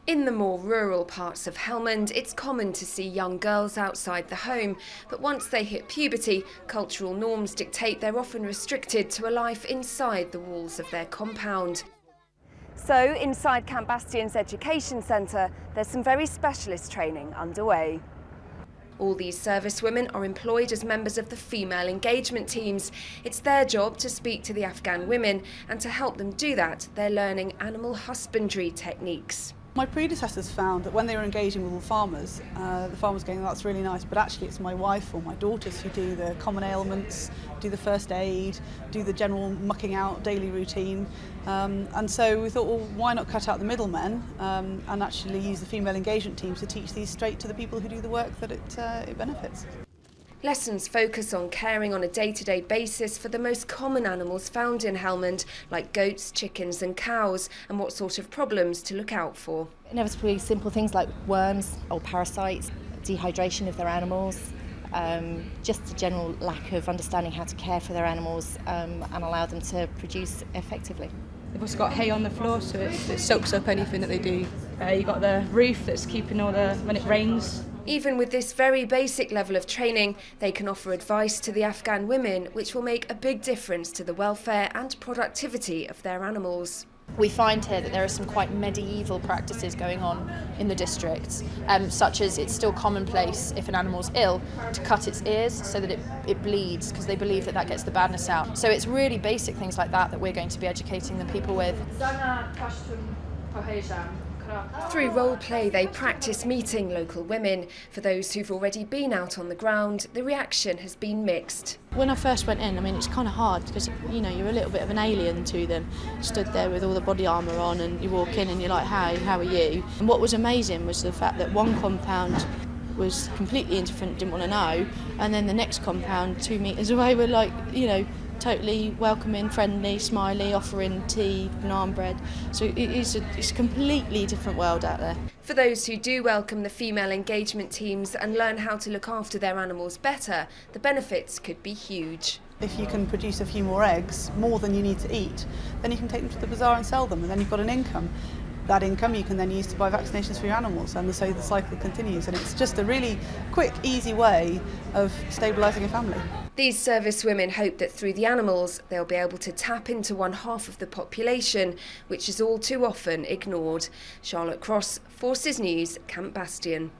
In the more rural parts of Helmand, it's common to see young girls outside the home, but once they hit puberty, cultural norms dictate they're often restricted to a life inside the walls of their compound. So, inside Camp Bastion's education centre, there's some very specialist training underway. All these servicewomen are employed as members of the female engagement teams. It's their job to speak to the Afghan women, and to help them do that, they're learning animal husbandry techniques. My predecessors found that when they were engaging with the farmers going, "Oh, that's really nice," but actually it's my wife or my daughters who do the common ailments, do the first aid, do the general mucking out daily routine. And so we thought, well, why not cut out the middlemen and actually use the female engagement teams to teach these straight to the people who do the work that it benefits. Lessons focus on caring on a day-to-day basis for the most common animals found in Helmand, like goats, chickens and cows, and what sort of problems to look out for. Inevitably simple things like worms or parasites, dehydration of their animals, just a general lack of understanding how to care for their animals and allow them to produce effectively. They've also got hay on the floor, so it soaks up anything that they do. You've got the roof that's keeping when it rains. Even with this very basic level of training, they can offer advice to the Afghan women, which will make a big difference to the welfare and productivity of their animals. We find here that there are some quite medieval practices going on in the district, such as it's still commonplace if an animal's ill to cut its ears so that it bleeds, because they believe that gets the badness out. So it's really basic things like that we're going to be educating the people with. Through role play, they practice meeting local women. For those who've already been out on the ground, the reaction has been mixed. When I first went in, it's kind of hard because, you're a little bit of an alien to them. Stood there with all the body armour on and you walk in and you're like, hey, how are you? And what was amazing was the fact that one compound was completely indifferent, didn't want to know, and then the next compound 2 metres away were like, totally welcoming, friendly, smiley, offering tea, banana bread. So it's a completely different world out there. For those who do welcome the female engagement teams and learn how to look after their animals better, the benefits could be huge. If you can produce a few more eggs, more than you need to eat, then you can take them to the bazaar and sell them, and then you've got an income. That income you can then use to buy vaccinations for your animals, and so the cycle continues, and it's just a really quick, easy way of stabilising a family. These servicewomen hope that through the animals they'll be able to tap into one half of the population, which is all too often ignored. Charlotte Cross, Forces News, Camp Bastion.